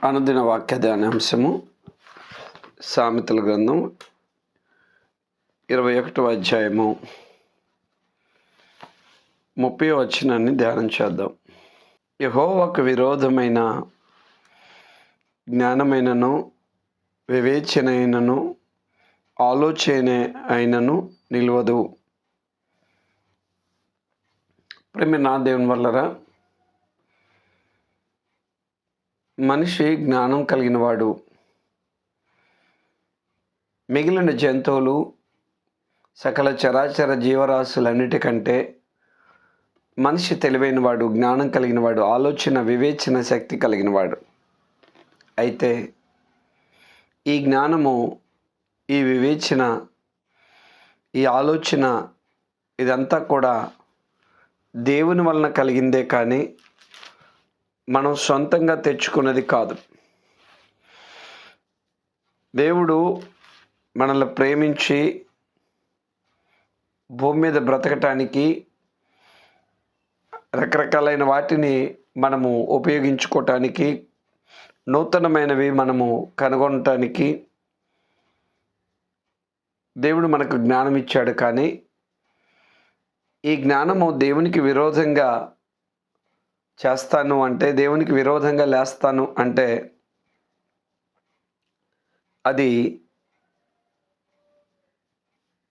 అనుదిన వాక్య ధ్యానాంశము సామెతల గ్రంథం 21వ అధ్యాయము 30వ వచనాన్ని ధ్యానం చేద్దాం. యెహోవాకు విరోధమైన జ్ఞానమైనను వివేచనైనను ఆలోచన అయినను నిలవదు. ప్రేమ నా దేవుని వల్లరా, మనిషి జ్ఞానం కలిగిన వాడు. మిగిలిన జంతువులు, సకల చరాచర జీవరాశులన్నిటికంటే మనిషి తెలివైనవాడు, జ్ఞానం కలిగినవాడు, ఆలోచన వివేచన శక్తి కలిగినవాడు. అయితే ఈ జ్ఞానము, ఈ వివేచన, ఈ ఆలోచన ఇదంతా కూడా దేవుని వలన కలిగిందే కానీ మనం సొంతంగా తెచ్చుకున్నది కాదు. దేవుడు మనల్ని ప్రేమించి భూమి మీద బ్రతకటానికి రకరకాలైన వాటిని మనము ఉపయోగించుకోవటానికి, నూతనమైనవి మనము కనుగొనటానికి దేవుడు మనకు జ్ఞానం ఇచ్చాడు. కానీ ఈ జ్ఞానము దేవునికి విరోధంగా చేస్తాను అంటే, దేవునికి విరోధంగా లేస్తాను అంటే అది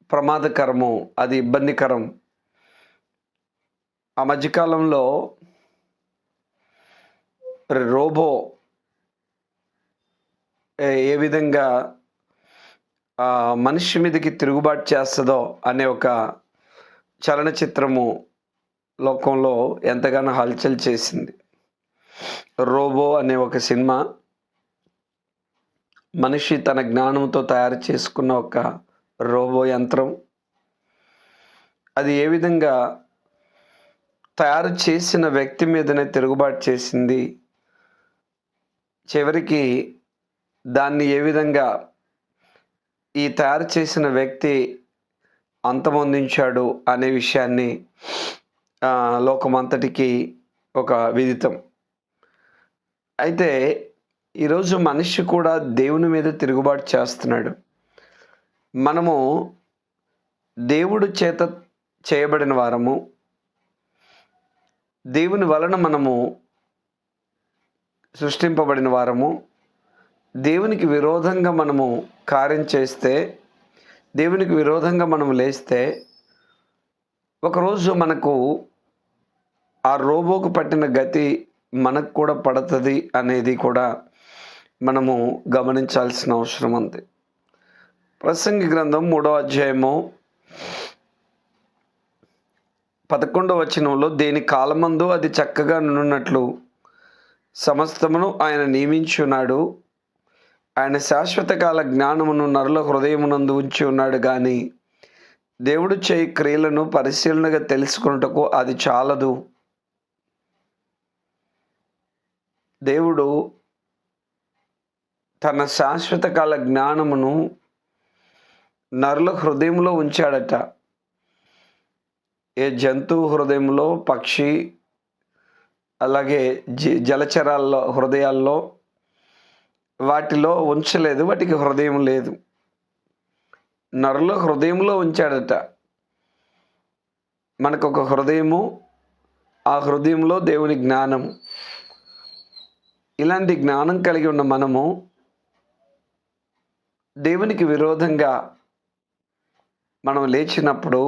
ప్రమాదకరము, అది ఇబ్బందికరం. ఆ మధ్యకాలంలో రోబో ఏ విధంగా మనిషి మీదకి తిరుగుబాటు చేస్తుందో అనే ఒక చలనచిత్రము లోకంలో ఎంతగానో హల్చల్ చేసింది. రోబో అనే ఒక సినిమా మనిషి తన జ్ఞానంతో తయారు చేసుకున్న ఒక రోబో యంత్రం. అది ఏ విధంగా తయారు చేసిన వ్యక్తి మీదనే తిరుగుబాటు చేసింది, చివరికి దాన్ని ఏ విధంగా ఈ తయారు చేసిన వ్యక్తి అంతమొందించాడు అనే విషయాన్ని లోకమంతటికి ఒక విదితం. అయితే ఈరోజు మనిషి కూడా దేవుని మీద తిరుగుబాటు చేస్తున్నాడు. మనము దేవుడు చేత చేయబడిన వారము, దేవుని వలన మనము సృష్టింపబడిన వారము. దేవునికి విరోధంగా మనము కార్యం చేస్తే, దేవునికి విరోధంగా మనము లేస్తే, ఒకరోజు మనకు ఆ రోబోకు పట్టిన గతి మనకు కూడా పడుతుంది అనేది కూడా మనము గమనించాల్సిన అవసరం ఉంది. ప్రసంగి గ్రంథం 3వ అధ్యాయము 11వ వచనంలో, దేని కాలమందు అది చక్కగా నున్నట్లు సమస్తమును ఆయన నియమించున్నాడు. ఆయన శాశ్వత కాల జ్ఞానమును నరుల హృదయమునందు ఉంచి ఉన్నాడు. కానీ దేవుడు చేయి క్రియలను పరిశీలనగా తెలుసుకున్నటకు అది చాలదు. దేవుడు తన శాశ్వత కాల జ్ఞానమును నరుల హృదయంలో ఉంచాడట. ఏ జంతువు హృదయంలో, పక్షి, అలాగే జలచరాల్లో హృదయాల్లో వాటిలో ఉంచలేదు. వాటికి హృదయం లేదు. నరుల హృదయంలో ఉంచాడట. మనకు ఒక హృదయము, ఆ హృదయంలో దేవుని జ్ఞానం. ఇలాంటి జ్ఞానం కలిగి ఉన్న మనము దేవునికి విరోధంగా మనం లేచినప్పుడు,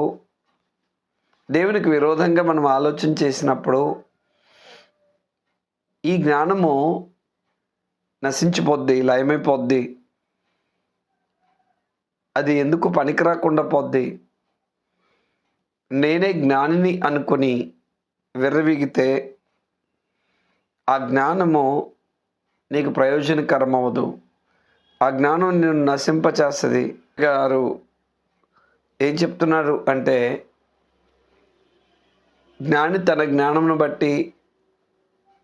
దేవునికి విరోధంగా మనం ఆలోచన చేసినప్పుడు ఈ జ్ఞానము నశించిపోద్ది, లయమైపోద్ది. అది ఎందుకు పనికిరాకుండా పోద్ది. నేనే జ్ఞానిని అనుకుని విర్రవీగితే ఆ జ్ఞానము నీకు ప్రయోజనకరం అవ్వదు. ఆ జ్ఞానం నిన్ను నశింపచేస్తుంది. గారు ఏం చెప్తున్నారు అంటే, జ్ఞాని తన జ్ఞానమును బట్టి,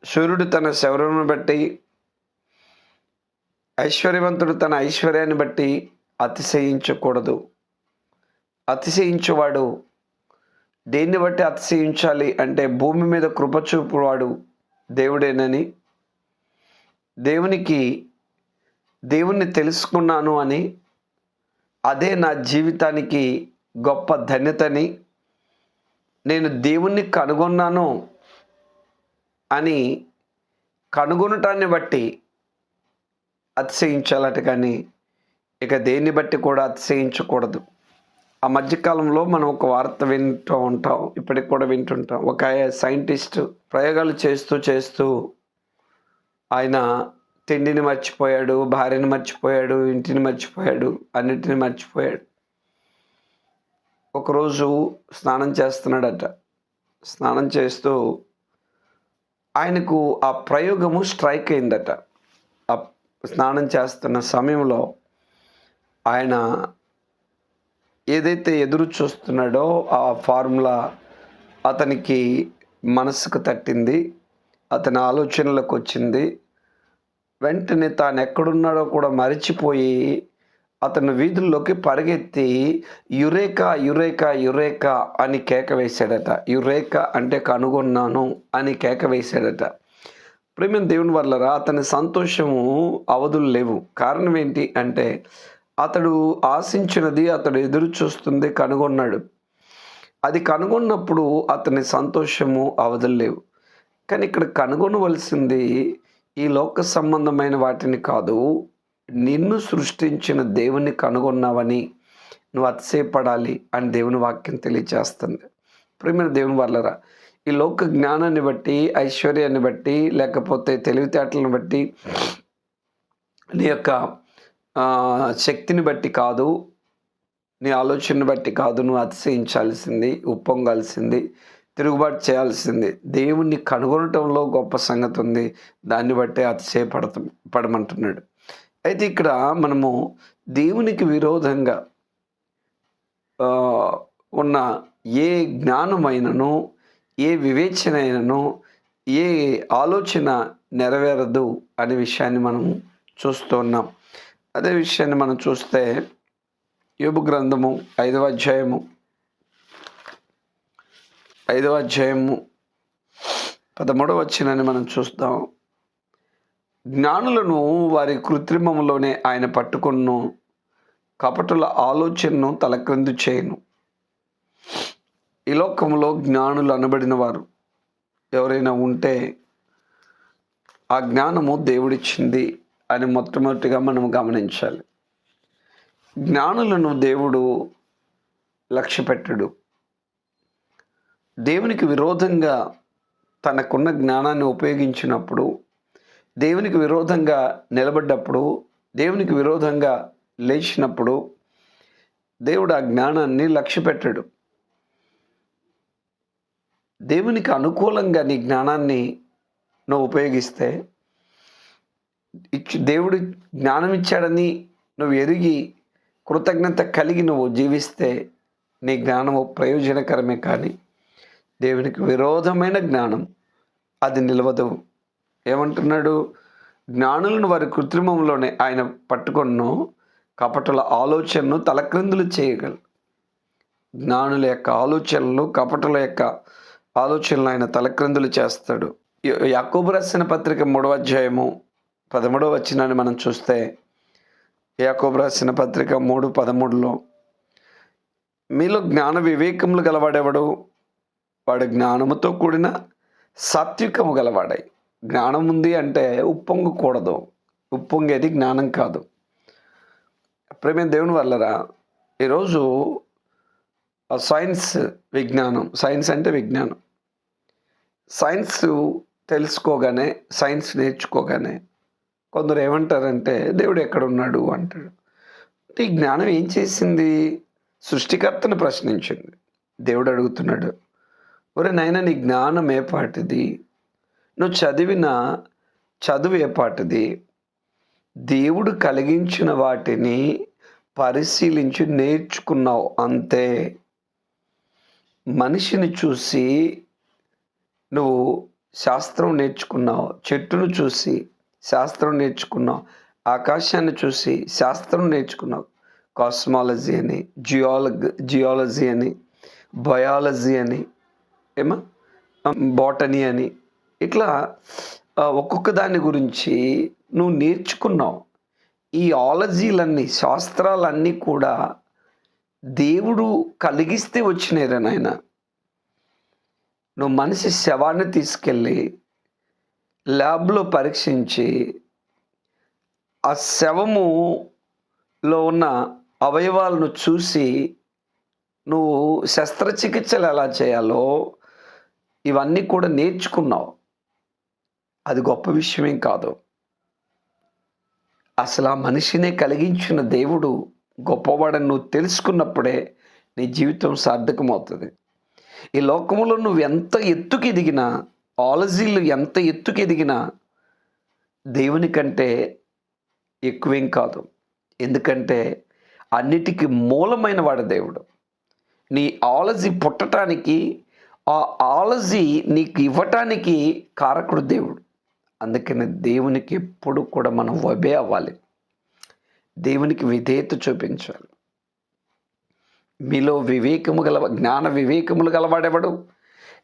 సూర్యుడు తన శౌర్యమును బట్టి, ఐశ్వర్యవంతుడు తన ఐశ్వర్యాన్ని బట్టి అతిశయించకూడదు. అతిశయించువాడు దేన్ని బట్టి అతిశయించాలి అంటే, భూమి మీద కృప చూపువాడు దేవుడేనని, దేవుణ్ణి తెలుసుకున్నాను అని, అదే నా జీవితానికి గొప్ప ధన్యతని, నేను దేవుణ్ణి కనుగొన్నాను అని కనుగొనటాన్ని బట్టి అతిశయించాలట, కానీ ఇక దేన్ని బట్టి కూడా అతిశయించకూడదు. ఆ మధ్యకాలంలో మనం ఒక వార్త వింటూ ఉంటాం, ఇప్పటికి కూడా వింటుంటాం. ఒక సైంటిస్ట్ ప్రయోగాలు చేస్తూ ఆయన తిండిని మర్చిపోయాడు, భార్యని మర్చిపోయాడు, ఇంటిని మర్చిపోయాడు, అన్నిటిని మర్చిపోయాడు. ఒకరోజు స్నానం చేస్తున్నాడట. స్నానం చేస్తూ ఆయనకు ఆ ప్రయోగము స్ట్రైక్ అయిందట. ఆ స్నానం చేస్తున్న సమయంలో ఆయన ఏదైతే ఎదురు చూస్తున్నాడో ఆ ఫార్ములా అతనికి మనసుకు తట్టింది, అతని ఆలోచనలకు వచ్చింది. వెంటనే తాను ఎక్కడున్నాడో కూడా మరిచిపోయి అతను వీధుల్లోకి పరిగెత్తి యురేకా యురేకా యురేకా అని కేక వేశాడట. యురేకా అంటే కనుగొన్నాను అని కేక వేశాడట. ప్రేమ దేవుని వల్లరా అతని సంతోషము అవధులు లేవు. కారణం ఏంటి అంటే అతడు ఆశించినది, అతడు ఎదురు చూస్తుంది కనుగొన్నాడు. అది కనుగొన్నప్పుడు అతని సంతోషము అవధులు లేవు. కానీ ఇక్కడ కనుగొనవలసింది ఈ లోక సంబంధమైన వాటిని కాదు, నిన్ను సృష్టించిన దేవుని కనుగొన్నావని నువ్వు అతిశయపడాలి అని దేవుని వాక్యం తెలియజేస్తుంది. ప్రియమైన దేవుని వల్లరా ఈ లోక జ్ఞానాన్ని బట్టి, ఐశ్వర్యాన్ని బట్టి, లేకపోతే తెలివితేటలను బట్టి, నీ యొక్క శక్తిని బట్టి కాదు, నీ ఆలోచనని బట్టి కాదు నువ్వు అతిశయించాల్సింది, ఉప్పొంగాల్సింది, తిరుగుబాటు చేయాల్సింది. దేవుణ్ణి కనుగొనటంలో గొప్ప సంగతి ఉంది, దాన్ని బట్టే పడమంటున్నాడు. అయితే ఇక్కడ మనము దేవునికి విరోధంగా ఉన్న ఏ జ్ఞానమైనను, ఏ వివేచనైనను, ఏ ఆలోచన నెరవేరదు అనే విషయాన్ని మనం చూస్తూ ఉన్నాం. అదే విషయాన్ని మనం చూస్తే యోబు గ్రంథము 5వ అధ్యాయము 13వ వచనాన్ని మనం చూస్తాం. జ్ఞానులను వారి కృత్రిమములోనే ఆయన పట్టుకొను, కపటుల ఆలోచనను తలక్రిందు చేయను. ఈ లోకంలో జ్ఞానులు అనబడిన వారు ఎవరైనా ఉంటే ఆ జ్ఞానము దేవుడిచ్చింది అని మొట్టమొదటిగా మనం గమనించాలి. జ్ఞానులను దేవుడు లక్ష్యపెట్టడు. దేవునికి విరోధంగా తనకున్న జ్ఞానాన్ని ఉపయోగించినప్పుడు, దేవునికి విరోధంగా నిలబడ్డప్పుడు, దేవునికి విరోధంగా లేచినప్పుడు దేవుడు ఆ జ్ఞానాన్ని లక్ష్యపెట్టడు. దేవునికి అనుకూలంగా నీ జ్ఞానాన్ని నువ్వు ఉపయోగిస్తే, దేవుడు జ్ఞానం ఇచ్చాడని నువ్వు ఎరిగి కృతజ్ఞత కలిగి నువ్వు జీవిస్తే నీ జ్ఞానము ప్రయోజనకరమే, కానీ దేవునికి విరోధమైన జ్ఞానం అది నిలవదు. ఏమంటున్నాడు? జ్ఞానులను వారి కృత్రిమంలోనే ఆయన పట్టుకొను, కపటుల ఆలోచనను తలక్రిందులు చేయగలరు. జ్ఞానుల యొక్క ఆలోచనలు, కపటుల యొక్క ఆలోచనలు ఆయన తలక్రిందులు చేస్తాడు. యాకోబు రాసిన పత్రిక 3వ అధ్యాయము 13వ వచనాన్ని మనం చూస్తే, యాకోబు రాసిన పత్రిక 3:13లో మీలో జ్ఞాన వివేకములు గలవాడెవడు? వాడు జ్ఞానముతో కూడిన సాత్వికము గలవాడై. జ్ఞానం ఉంది అంటే ఉప్పొంగకూడదు. ఉప్పొంగేది జ్ఞానం కాదు. ప్రేమ దేవుని వల్లరా ఈరోజు విజ్ఞానం, సైన్స్ అంటే విజ్ఞానం. సైన్స్ తెలుసుకోగానే, సైన్స్ నేర్చుకోగానే కొందరు ఏమంటారంటే దేవుడు ఎక్కడున్నాడు అంటాడు. అంటే ఈ జ్ఞానం ఏం చేసింది? సృష్టికర్తను ప్రశ్నించింది. దేవుడు అడుగుతున్నాడు, ఒరే నాయనా, నీ జ్ఞానం ఏ పాటిది? నువ్వు చదివిన చదువు ఏ పాటిది? దేవుడు కలిగించిన వాటిని పరిశీలించి నేర్చుకున్నావు అంతే. మనిషిని చూసి నువ్వు శాస్త్రం నేర్చుకున్నావు, చెట్టును చూసి శాస్త్రం నేర్చుకున్నావు, ఆకాశాన్ని చూసి శాస్త్రం నేర్చుకున్నావు. కాస్మాలజీ అని, జియాలజీ అని, బయాలజీ అని, బాటనీ అని, ఇట్లా ఒక్కొక్క దాని గురించి నువ్వు నేర్చుకున్నావు. ఈ ఆలజీలన్నీ, శాస్త్రాలన్నీ కూడా దేవుడు కలిగిస్తే వచ్చినాయిరా నాయన. నువ్వు మనిషి శవాన్ని తీసుకెళ్ళి ల్యాబ్లో పరీక్షించి ఆ శవములో ఉన్న అవయవాలను చూసి నువ్వు శస్త్రచికిత్సలు ఎలా చేయాలో ఇవన్నీ కూడా నేర్చుకున్నావు. అది గొప్ప విషయమేం కాదు. అసలు ఆ మనిషినే కలిగించిన దేవుడు గొప్పవాడని నువ్వు తెలుసుకున్నప్పుడే నీ జీవితం సార్థకమవుతుంది. ఈ లోకంలో నువ్వు ఎంత ఎత్తుకు ఎదిగినా, ఆలజీలు ఎంత ఎత్తుకు ఎదిగినా దేవుని కంటే ఎక్కువేం కాదు. ఎందుకంటే అన్నిటికీ మూలమైన వాడు దేవుడు. నీ ఆలజీ పుట్టడానికి, ఆ ఆలజీ నీకు ఇవ్వటానికి కారకుడు దేవుడు. అందుకని దేవునికి ఎప్పుడు కూడా మనం ఒబే అవ్వాలి. దేవునికి విధేయత చూపించాలి. మీలో జ్ఞాన వివేకములు గలవాడెవడు?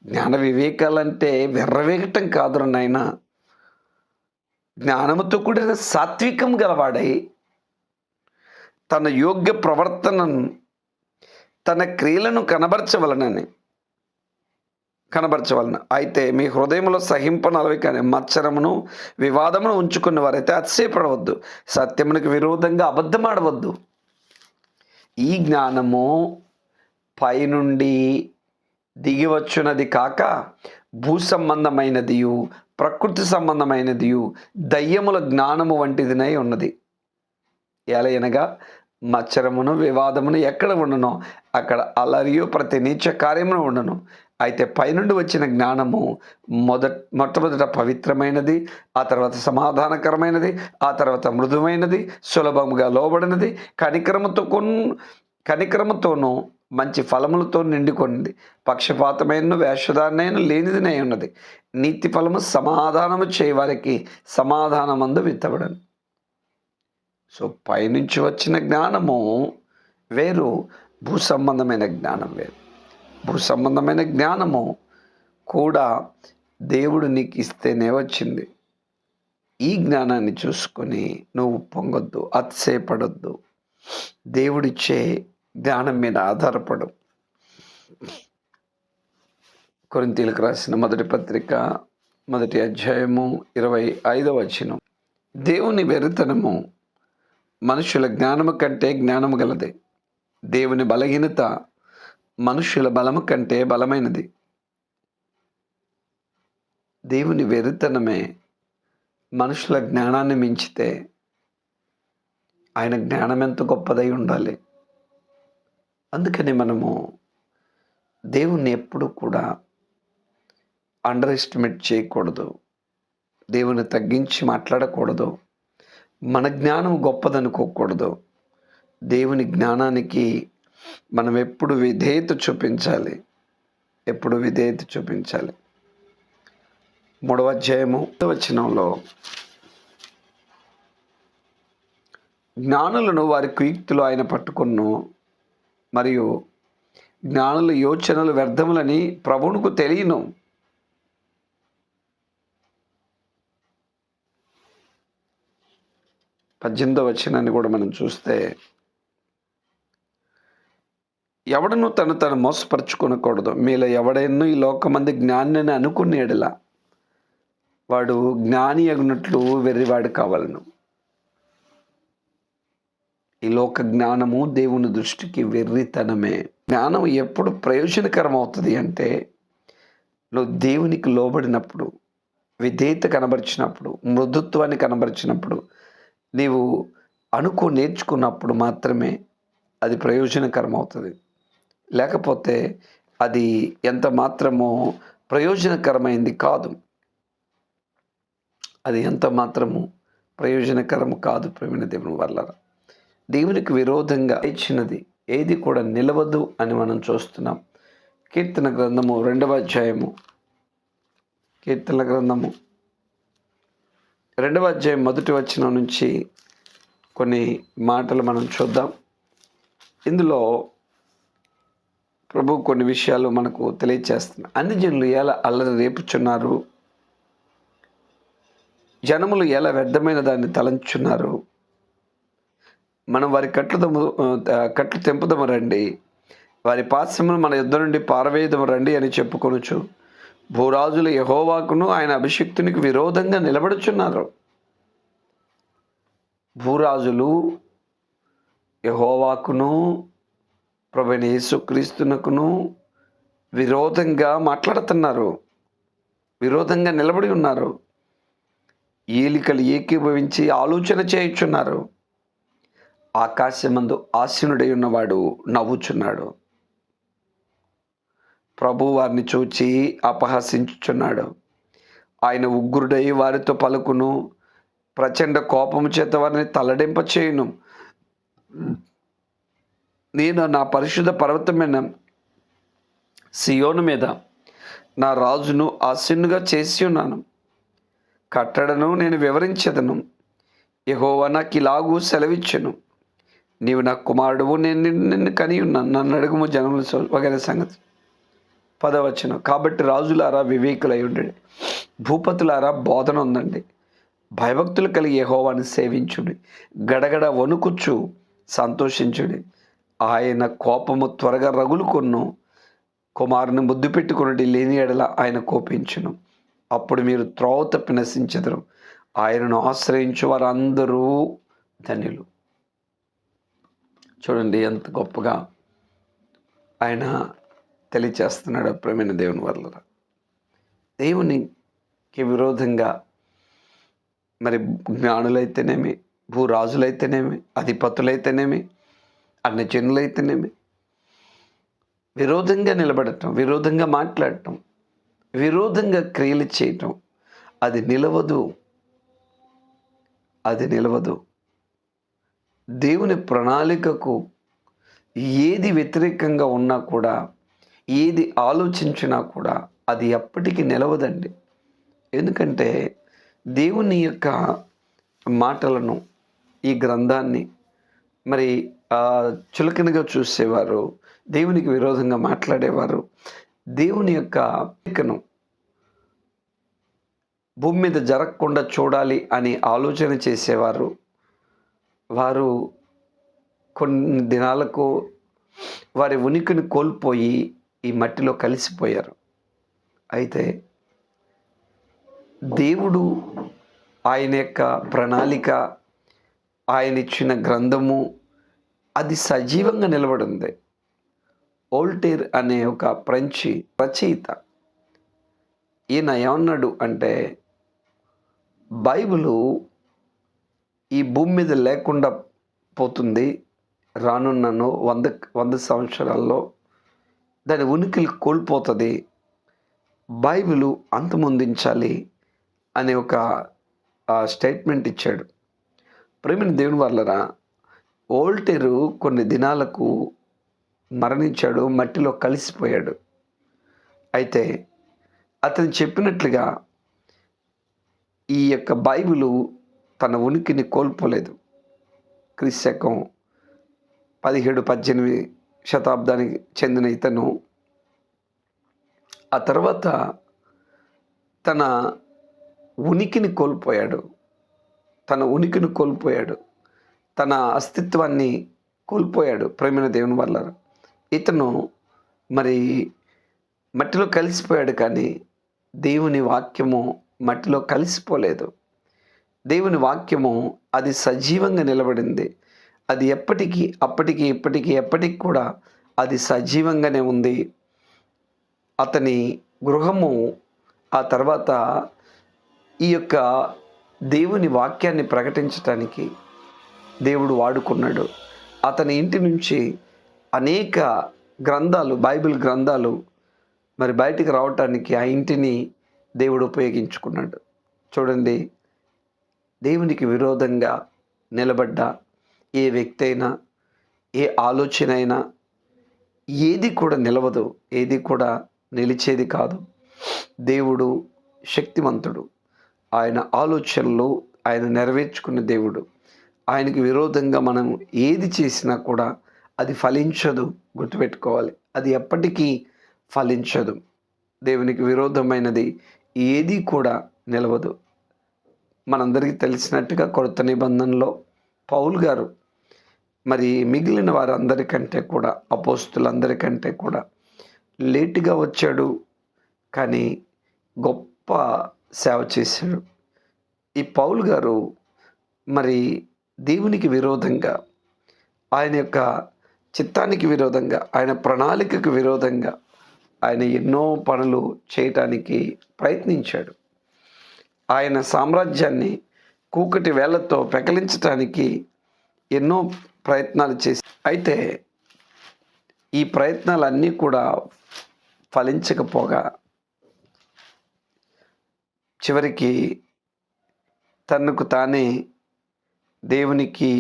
జ్ఞాన వివేకాలంటే వెర్రవేగటం కాదురా నాయన. జ్ఞానముతో కూడిన సాత్వికం గలవాడై తన యోగ్య ప్రవర్తనను, తన క్రియలను కనబరచవలన. అయితే మీ హృదయంలో సహింపనలవి కానీ మత్సరమును వివాదమును ఉంచుకున్న వారైతే అతిశయపడవద్దు. సత్యమునికి విరోధంగా అబద్ధమాడవద్దు. ఈ జ్ఞానము పైనుండి దిగివచ్చున్నది కాక భూ సంబంధమైనదియు ప్రకృతి సంబంధమైనదియు దయ్యముల జ్ఞానము వంటిదినై ఉన్నది. ఎలయనగా మత్సరమును వివాదమును ఎక్కడ ఉండనో అక్కడ అలరియు ప్రతి నీచ కార్యమును ఉండను. అయితే పైనుండి వచ్చిన జ్ఞానము మొట్టమొదట పవిత్రమైనది, ఆ తర్వాత సమాధానకరమైనది, ఆ తర్వాత మృదువైనది, సులభముగా లోబడినది, కనికరముతోనూ మంచి ఫలములతో నిండుకొనింది, పక్షపాతమైన వేషధారణైన లేనిదినై ఉన్నది. నీతి ఫలము సమాధానము చేయవారికి సమాధానమందు విత్తబడను. సో పైనుంచి వచ్చిన జ్ఞానము వేరు, భూ సంబంధమైన జ్ఞానం వేరు. భూ సంబంధమైన జ్ఞానము కూడా దేవుడు నీకు ఇస్తేనే వచ్చింది. ఈ జ్ఞానాన్ని చూసుకొని నువ్వు పొంగొద్దు, అతిశయపడొద్దు. దేవుడిచ్చే జ్ఞానం మీద ఆధారపడు. కొరింథీయులకు రాసిన మొదటి పత్రిక 1వ అధ్యాయము 25వ వచనం. దేవుని వెర్రితనము మనుషుల జ్ఞానము కంటే జ్ఞానము గలదే. దేవుని బలహీనత మనుషుల బలము కంటే బలమైనది. దేవుని వెర్రితనమే మనుషుల జ్ఞానాన్ని మించితే ఆయన జ్ఞానం ఎంత గొప్పదై ఉండాలి. అందుకని మనము దేవుణ్ణి ఎప్పుడు కూడా అండర్ ఎస్టిమేట్ చేయకూడదు. దేవుని తగ్గించి మాట్లాడకూడదు. మన జ్ఞానం గొప్పదనుకోకూడదు. దేవుని జ్ఞానానికి మనం ఎప్పుడు విధేయత చూపించాలి. 3వ అధ్యాయము 5వ వచనంలో జ్ఞానులను వారి కుయుక్తులు ఆయన పట్టుకొను, మరియు జ్ఞానుల యోచనలు వ్యర్థములని ప్రభువునకు తెలియను. పద్దెనిమిదవ వచనాన్ని కూడా మనం చూస్తే, ఎవడను తను మోసపరుచుకొనకూడదు. మీలో ఎవడైనా ఈ లోకమంది జ్ఞానిని అనుకునే యెడల వాడు జ్ఞాని అగునట్లు వెర్రివాడు కావాలను. ఈ లోక జ్ఞానము దేవుని దృష్టికి వెర్రితనమే. జ్ఞానం ఎప్పుడు ప్రయోజనకరం అవుతుంది అంటే, నువ్వు దేవునికి లోబడినప్పుడు, విధేయత కనబరిచినప్పుడు, మృదుత్వాన్ని కనబరిచినప్పుడు, నీవు నేర్చుకున్నప్పుడు మాత్రమే అది ప్రయోజనకరం అవుతుంది. లేకపోతే అది ఎంత మాత్రమో ప్రయోజనకరమైంది కాదు. అది ఎంత మాత్రము ప్రయోజనకరము కాదు. ప్రేమైన దేవుని వల్ల దేవునికి విరోధంగా ఇచ్చినది ఏది కూడా నిలవదు అని మనం చూస్తున్నాం. కీర్తన గ్రంథము 2వ అధ్యాయము 2వ అధ్యాయం 1వ వచనం నుంచి కొన్ని మాటలు మనం చూద్దాం. ఇందులో ప్రభు కొన్ని విషయాలు మనకు తెలియచేస్తున్నారు. అన్ని జనులు ఎలా అల్లరి రేపుచున్నారు, జనములు ఎలా వ్యర్థమైన దాన్ని తలంచున్నారు. మనం వారి కట్లు తెంపుదము రండి, వారి పాశ్యమును మన యుద్ధ నుండి పారవేయదము రండి అని చెప్పుకొనుచు భూరాజులు యెహోవాకును ఆయన అభిషిక్తునికి విరోధంగా నిలబడుచున్నారు. భూరాజులు యెహోవాకును ప్రభువైన యేసుక్రీస్తునకును విరోధంగా మాట్లాడుతున్నారు, విరోధంగా నిలబడి ఉన్నారు. ఏలికలు ఏకీభవించి ఆలోచన చేయుచున్నారు. ఆకాశమందు ఆసీనుడై ఉన్నవాడు నవ్వుచున్నాడు. ప్రభు వారిని చూచి అపహసించుచున్నాడు. ఆయన ఉగ్రుడై వారితో పలుకును, ప్రచండ కోపము చేత వారిని తల్లడింప చేయును. నేను నా పరిశుద్ధ పర్వతమైన సియోను మీద నా రాజును ఆసీనుగా చేసి ఉన్నాను. కట్టడను నేను వివరించెదను. యెహోవా నాకు ఇలాగూ సెలవిచ్చెను, నీవు నా కుమారుడువు, నేను నిన్ను కని ఉన్నాను, నన్ను అడుగుము జనములు వగైరే సంగతి. 10వ వచనం. కాబట్టి రాజులారా వివేకులై ఉండండి, భూపతులారా బోధన ఉందండి, భయభక్తులు కలిగి యెహోవాను సేవించుడి, గడగడ వణుకుచు సంతోషించుడి. ఆయన కోపము త్వరగా రగులుకొను, కుమారుని ముద్దు పెట్టుకున్నది లేని ఎడల ఆయన కోపించును. అప్పుడు మీరు త్రోవ తప్పి నశించెదరు. ఆయనను ఆశ్రయించు వారందరూ ధన్యులు. చూడండి ఎంత గొప్పగా ఆయన తెలియచేస్తున్నాడు ప్రేమైన దేవుని వల్ల. దేవునికి విరోధంగా మరి జ్ఞానులైతేనేమి, భూరాజులైతేనేమి, అధిపతులైతేనేమి, అన్ని జనులైతేనేమి విరోధంగా నిలబడటం, విరోధంగా మాట్లాడటం, విరోధంగా క్రియలు చేయటం అది నిలవదు, అది నిలవదు. దేవుని ప్రణాళికకు ఏది వ్యతిరేకంగా ఉన్నా కూడా, ఏది ఆలోచించినా కూడా అది ఎప్పటికీ నిలవదండి. ఎందుకంటే దేవుని యొక్క మాటలను, ఈ గ్రంథాన్ని మరి చులకనగా చూసేవారు, దేవునికి విరోధంగా మాట్లాడేవారు, దేవుని యొక్క కోరికను భూమి మీద జరగకుండా చూడాలి అని ఆలోచన చేసేవారు, వారు కొన్ని దినాలకు వారి ఉనికిని కోల్పోయి ఈ మట్టిలో కలిసిపోయారు. అయితే దేవుడు ఆయన యొక్క ప్రణాళిక, ఆయన ఇచ్చిన గ్రంథము అది సజీవంగా నిలబడింది. వోల్టేర్ అనే ఒక ఫ్రెంచి రచయిత, ఈయన ఏమన్నాడు అంటే, బైబిలు ఈ భూమి మీద లేకుండా పోతుంది, రానున్న 100 సంవత్సరాల్లో దాని ఉనికిని కోల్పోతుంది, బైబిలు అంతమొందించాలి అనే ఒక స్టేట్మెంట్ ఇచ్చాడు. ప్రేమైన దేవుని వల్లరా, వోల్టేరు కొన్ని దినాలకు మరణించాడు, మట్టిలో కలిసిపోయాడు. అయితే అతను చెప్పినట్లుగా ఈ యొక్క బైబిలు తన ఉనికిని కోల్పోలేదు. క్రీస్తు 17-18 శతాబ్దానికి చెందిన ఇతను ఆ తర్వాత తన ఉనికిని కోల్పోయాడు, తన ఉనికిని కోల్పోయాడు, తన అస్తిత్వాన్ని కోల్పోయాడు. ప్రేమైన దేవుని వల్ల ఇతను మరి మట్టిలో కలిసిపోయాడు, కానీ దేవుని వాక్యము మట్టిలో కలిసిపోలేదు. దేవుని వాక్యము అది సజీవంగా నిలబడింది. అది ఎప్పటికీ, అప్పటికి, ఇప్పటికీ, ఎప్పటికి కూడా అది సజీవంగానే ఉంది. అతని గృహము ఆ తర్వాత ఈ యొక్క దేవుని వాక్యాన్ని ప్రకటించటానికి దేవుడు వాడుకున్నాడు. అతని ఇంటి నుంచి అనేక గ్రంథాలు, బైబిల్ గ్రంథాలు మరి బయటికి రావటానికి ఆ ఇంటిని దేవుడు ఉపయోగించుకున్నాడు. చూడండి, దేవునికి విరోధంగా నిలబడ్డ ఏ వ్యక్తి అయినా, ఏ ఆలోచన అయినా ఏది కూడా నిలవదు, ఏది కూడా నిలిచేది కాదు. దేవుడు శక్తివంతుడు, ఆయన ఆలోచనలు ఆయన నెరవేర్చుకున్న దేవుడు. ఆయనకు విరోధంగా మనం ఏది చేసినా కూడా అది ఫలించదు, గుర్తుపెట్టుకోవాలి. అది ఎప్పటికీ ఫలించదు. దేవునికి విరోధమైనది ఏది కూడా నిలవదు. మనందరికీ తెలిసినట్టుగా కొత్త నిబంధనలో పౌలు గారు మరి మిగిలిన వారందరికంటే కూడా, అపోస్తులందరికంటే కూడా లేటుగా వచ్చాడు, కానీ గొప్ప సేవ చేశాడు. ఈ పౌలు గారు మరి దేవునికి విరోధంగా, ఆయన యొక్క చిత్తానికి విరోధంగా, ఆయన ప్రణాళికకు విరోధంగా ఆయన ఎన్నో పనులు చేయటానికి ప్రయత్నించాడు. ఆయన సామ్రాజ్యాన్ని కూకటి వేళ్లతో పెకలించటానికి ఎన్నో ప్రయత్నాలు చేసి, అయితే ఈ ప్రయత్నాలన్నీ కూడా ఫలించకపోగా చివరికి తనకు తానే దేవునికి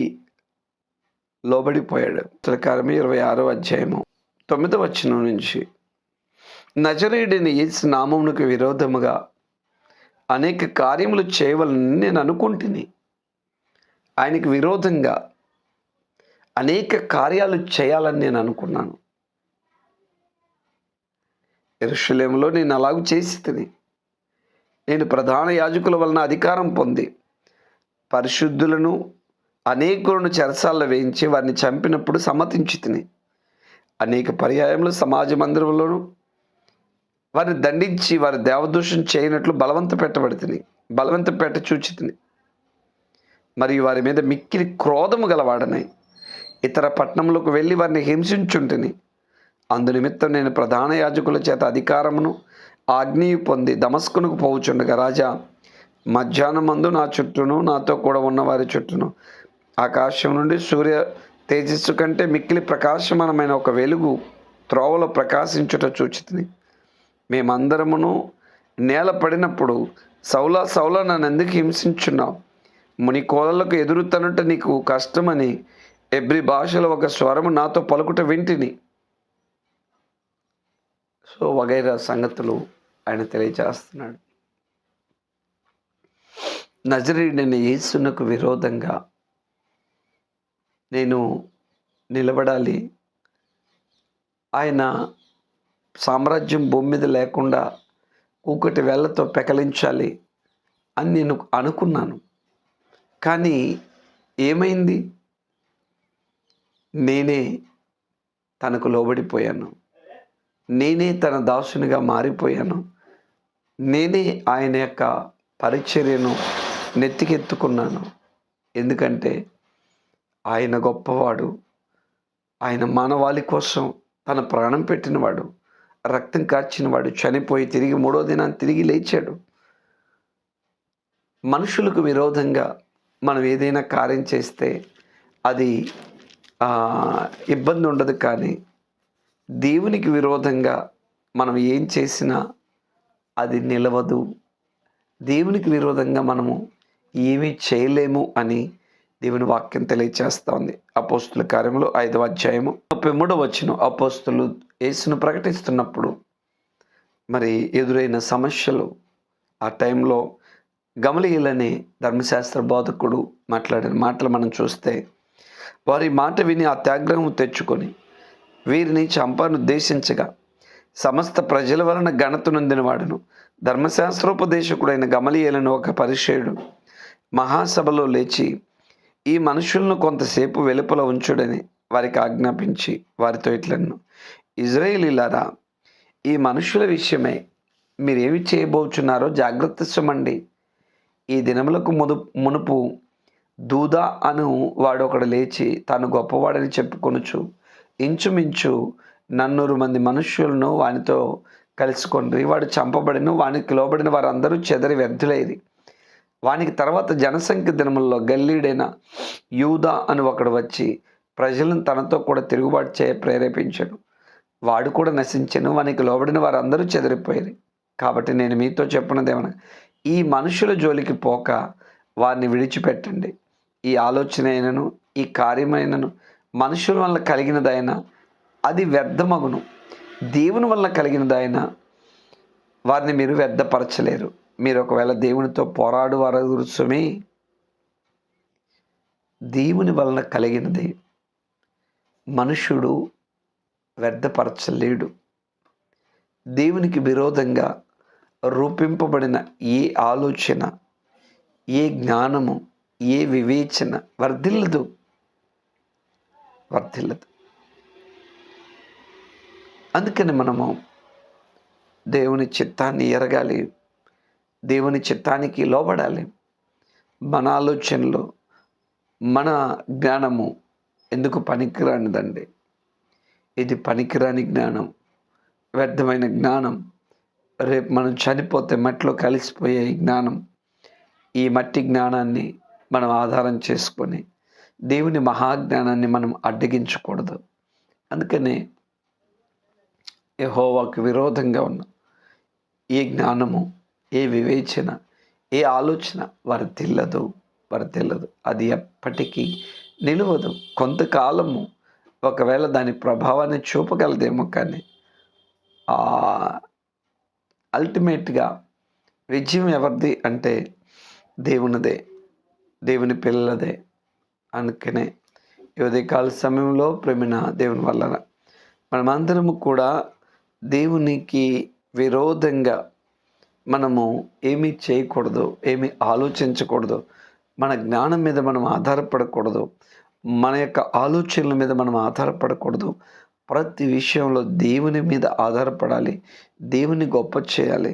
లోబడిపోయాడు. ప్రకారం 26వ అధ్యాయము 9వ వచనం నుంచి, నజరేయుడైన యేసు నామమునకు విరోధముగా అనేక కార్యములు చేయవలని నేను అనుకుంటుని. ఆయనకు విరోధంగా అనేక కార్యాలు చేయాలని నేను అనుకున్నాను. యెరూషలేములో నేను అలాగూ చేసి తిని, నేను ప్రధాన యాజకుల వలన అధికారం పొంది పరిశుద్ధులను అనేకులను చెరసాల్లో వేయించి వారిని చంపినప్పుడు సమ్మతించి తిని, అనేక పర్యాయములు సమాజ మందిరంలోనూ వారిని దండించి వారి దేవదూషణ చేయనట్లు బలవంత పెట్ట చూచి తిని, మరియు వారి మీద మిక్కిలి క్రోధము గలవాడనై ఇతర పట్టణములకు వెళ్ళి వారిని హింసించుంటిని. అందునిమిత్తం నేను ప్రధాన యాజకుల చేత అధికారమును ఆజ్ఞయు పొంది దమస్కునకు పోవుచుండగా, రాజా, మధ్యాహ్నమందు నా చుట్టూను నాతో కూడా ఉన్న వారి చుట్టూను ఆకాశం నుండి సూర్య తేజస్సు కంటే మిక్కిలి ప్రకాశమానమైన ఒక వెలుగు త్రోవలో ప్రకాశించుట చూచితిని. మేమందరమును నేల పడినప్పుడు, సౌలా సౌలా నన్ను ఎందుకు హింసించున్నావు? ముని కోళ్ళకు ఎదురుతనుట నీకు కష్టమని ఎబ్రి భాషలో ఒక స్వరము నాతో పలుకుట వింటిని. సో వగైరా సంగతులు ఆయన తెలియజేస్తున్నాడు. నజరేయుడైన యేసునకు విరోధంగా నేను నిలబడాలి, ఆయన సామ్రాజ్యం భూమి మీద లేకుండా కూకటి వేళ్లతో పెకలించాలి అని నేను అనుకున్నాను. కానీ ఏమైంది? నేనే తనకు లోబడిపోయాను, నేనే తన దాసునిగా మారిపోయాను, నేనే ఆయన యొక్క పరిచర్యను నెత్తికెత్తుకున్నాను. ఎందుకంటే ఆయన గొప్పవాడు, ఆయన మానవాళి కోసం తన ప్రాణం పెట్టినవాడు, రక్తం కార్చినవాడు, చనిపోయి తిరిగి 3వ దినాన్ని తిరిగి లేచాడు. మనుషులకు విరోధంగా మనం ఏదైనా కార్యం చేస్తే అది ఇబ్బంది ఉండదు, కానీ దేవునికి విరోధంగా మనం ఏం చేసినా అది నిలవదు. దేవునికి విరోధంగా మనము ఏమీ చేయలేము అని దేవుని వాక్యం తెలియచేస్తూ ఉంది. అపోస్తుల కార్యములు 5వ అధ్యాయము 33వ వచనం. అపోస్తులు యేసును ప్రకటిస్తున్నప్పుడు మరి ఎదురైన సమస్యలు, ఆ టైంలో గమలీయేలనే ధర్మశాస్త్ర బోధకుడు మాట్లాడిన మాటలు మనం చూస్తే, వారి మాట విని అత్యాగ్రహం తెచ్చుకొని వీరిని చంపనుద్దేశించగా, సమస్త ప్రజల వలన ఘనత నొందిన వాడును ధర్మశాస్త్రోపదేశకుడైన గమలీయేలను ఒక పరిసయ్యుడు మహాసభలో లేచి, ఈ మనుషులను కొంతసేపు వెలుపల ఉంచుడని వారికి ఆజ్ఞాపించి వారితో ఇట్లను, ఇజ్రాయేలీలారా, ఈ మనుషుల విషయమై మీరేమి చేయబోచున్నారో జాగ్రత్త సుమండి. ఈ దినములకు మునుపు దూదా అను వాడొకడు లేచి తాను గొప్పవాడని చెప్పుకొనుచు ఇంచుమించు 400 మంది మనుష్యులను వానితో కలుసుకొండ్రి. వాడు చంపబడిన, వానికి లోబడిన వారందరూ చెదరి వ్యర్థులైరి. వానికి తర్వాత జనసంఖ్య దినముల్లో గల్లీడైన యూదా అని ఒకడు వచ్చి ప్రజలను తనతో కూడా తిరుగుబాటు చేయ ప్రేరేపించను. వాడు కూడా నశించెను, వానికి లోబడిన వారందరూ చెదిరిపోయారు. కాబట్టి నేను మీతో చెప్పినదేమన్నా, ఈ మనుషుల జోలికి పోక వారిని విడిచిపెట్టండి. ఈ ఆలోచన అయినను ఈ కార్యమైనను మనుషుల వల్ల కలిగినదైనా అది వ్యర్థమగును, దేవుని వల్ల కలిగినదైనా వారిని మీరు వ్యర్థపరచలేరు. మీరు ఒకవేళ దేవునితో పోరాడు వారగురుసుమే, దేవుని వలన కలిగినది మనుషుడు వ్యర్థపరచలేడు. దేవునికి విరోధంగా రూపింపబడిన ఏ ఆలోచన, ఏ జ్ఞానము, ఏ వివేచన వర్ధిల్లదు. అందుకని మనము దేవుని చిత్తాన్ని ఎరగాలి, దేవుని చిత్తానికి లోబడాలి. మన ఆలోచనలు, మన జ్ఞానము ఎందుకు పనికిరానిదండి? ఇది పనికిరాని జ్ఞానం, వ్యర్థమైన జ్ఞానం. రేపు మనం చనిపోతే మట్టిలో కలిసిపోయే ఈ జ్ఞానం, ఈ మట్టి జ్ఞానాన్ని మనం ఆధారం చేసుకొని దేవుని మహాజ్ఞానాన్ని మనం అడ్డగించకూడదు. అందుకనే యెహోవాకు విరోధంగా ఉన్న ఏ జ్ఞానము, ఏ వివేచన, ఏ ఆలోచన వర్ధిల్లదు. అది ఎప్పటికీ నిలవదు. కొంతకాలము ఒకవేళ దాని ప్రభావాన్ని చూపగలదేమో, కానీ అల్టిమేట్గా విజయం ఎవరిది అంటే దేవునిదే, దేవుని పిల్లలదే. అందుకనే ఈ ఉదయకాల సమయంలో ప్రేమిన దేవుని వలన మనమందరము కూడా దేవునికి విరోధంగా మనము ఏమీ చేయకూడదు, ఏమీ ఆలోచించకూడదు. మన జ్ఞానం మీద మనం ఆధారపడకూడదు, మన యొక్క ఆలోచనల మీద మనం ఆధారపడకూడదు. ప్రతి విషయంలో దేవుని మీద ఆధారపడాలి, దేవుని గొప్ప చేయాలి,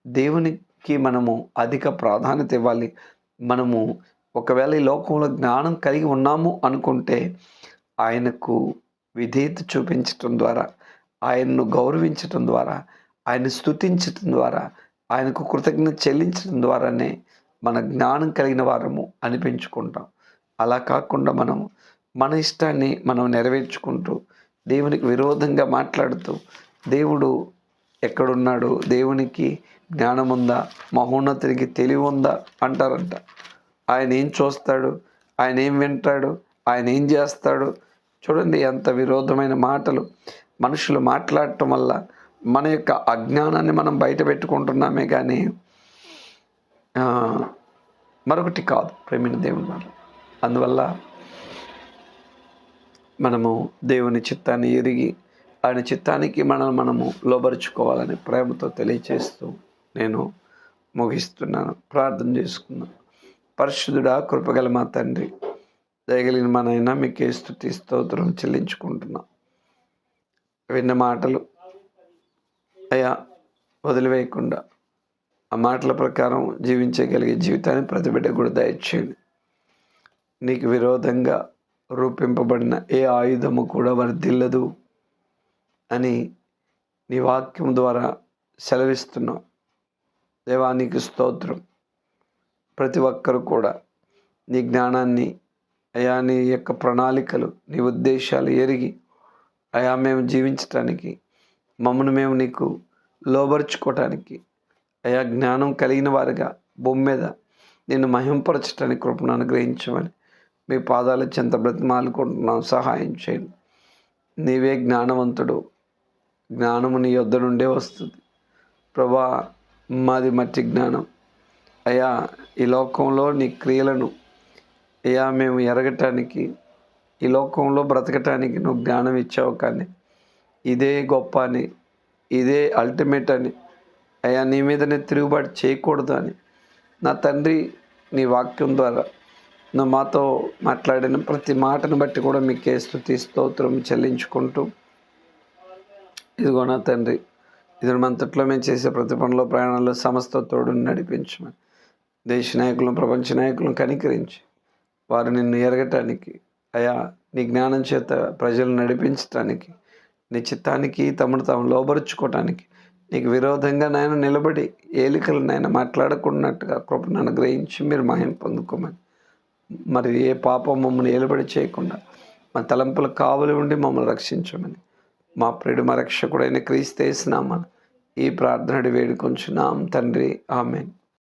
దేవునికి మనము అధిక ప్రాధాన్యత ఇవ్వాలి. మనము ఒకవేళ ఈ లోకంలో జ్ఞానం కలిగి ఉన్నాము అనుకుంటే ఆయనకు విధేయత చూపించటం ద్వారా, ఆయన్ను గౌరవించటం ద్వారా, ఆయన్ని స్తుతించటం ద్వారా, ఆయనకు కృతజ్ఞత చెల్లించడం ద్వారానే మన జ్ఞానం కలిగిన వారము అనిపించుకుంటాం. అలా కాకుండా మనం మన ఇష్టాన్ని మనం నెరవేర్చుకుంటూ దేవునికి విరోధంగా మాట్లాడుతూ దేవుడు ఎక్కడున్నాడు, దేవునికి జ్ఞానం ఉందా, మహోన్నతునికి తెలివి ఉందా అంటారంట. ఆయన ఏం చూస్తాడు, ఆయన ఏం వింటాడు, ఆయన ఏం చేస్తాడు? చూడండి ఎంత విరోధమైన మాటలు మనుషులు మాట్లాడటం వల్ల మన యొక్క అజ్ఞానాన్ని మనం బయట పెట్టుకుంటున్నామే కానీ మరొకటి కాదు ప్రేమిన దేవుని వల్ల. అందువల్ల మనము దేవుని చిత్తాన్ని ఎరిగి ఆయన చిత్తానికి మనము లోబరుచుకోవాలని ప్రేమతో తెలియచేస్తూ నేను ముగిస్తున్నాను. ప్రార్థన చేసుకున్నాను. పరిశుద్ధుడా, కృపగల మా తండ్రి, దయగలిగిన మా నాయన, మీకే స్తుతి స్తోత్రం చెల్లించుకుంటున్నాం. విన్న మాటలు అయ్యా వదిలివేయకుండా ఆ మాటల ప్రకారం జీవించగలిగే జీవితాన్ని ప్రతి బిడ్డ కూడా దయచేయండి. నీకు విరోధంగా రూపింపబడిన ఏ ఆయుధము కూడా వర్ధిల్లదు అని నీ వాక్యం ద్వారా సెలవిస్తున్నావు. దేవానికి స్తోత్రం. ప్రతి ఒక్కరు కూడా నీ జ్ఞానాన్ని అయా, నీ యొక్క ప్రణాళికలు, నీ ఉద్దేశాలు ఎరిగి అయా మేము జీవించటానికి, మమ్మల్ని మేము నీకు లోబరుచుకోవటానికి అయా జ్ఞానం కలిగిన వారుగా భూమి మీద నిన్ను మహింపరచటానికి కృపను అనుగ్రహించమని మీ పాదాల చెంత బ్రతిమాలుకుంటున్నాం. సహాయం చేయండి. నీవే జ్ఞానవంతుడు, జ్ఞానము నీ యొద్ద నుండే వస్తుంది ప్రభా. మాది మట్టి జ్ఞానం అయ్యా. ఈ లోకంలో నీ క్రియలను అయ్యా మేము ఎరగటానికి, ఈ లోకంలో బ్రతకటానికి నువ్వు జ్ఞానం ఇచ్చావు, కానీ ఇదే గొప్ప అని, ఇదే అల్టిమేట్ అని అయ్యా నీ మీదనే తిరుగుబాటు చేయకూడదు అని నా తండ్రి నీ వాక్యం ద్వారా నువ్వు మాతో మాట్లాడిన ప్రతి మాటను బట్టి కూడా మీకే స్తుతి స్తోత్రం చెల్లించుకుంటూ, ఇదిగో నా తండ్రి, ఇది మంతట్లో మేము చేసే ప్రతి పనిలో, ప్రయాణంలో సమస్త తోడుని నడిపించమని దేశ నాయకులను, ప్రపంచ నాయకులను కనికరించి వారు నిన్ను ఎరగటానికి అయా నీ జ్ఞానం చేత ప్రజలను నడిపించటానికి, నీ చిత్తానికి తమను తాము లోబరుచుకోవటానికి, నీకు విరోధంగా నాయన నిలబడి ఏలికలు నాయన మాట్లాడకున్నట్టుగా కృపను అనుగ్రహించి మీరు మహిమ పొందుకోమని, మరి ఏ పాపం మమ్మల్ని ఏలుబడి చేయకుండా మా తలంపుల కావలి ఉండి మమ్మల్ని రక్షించమని మా ప్రియుడు మా రక్షకుడైన క్రీస్తు యేసు నామమున ఈ ప్రార్థనడి వేడుకొంచున్నాం తండ్రి. ఆమేన్.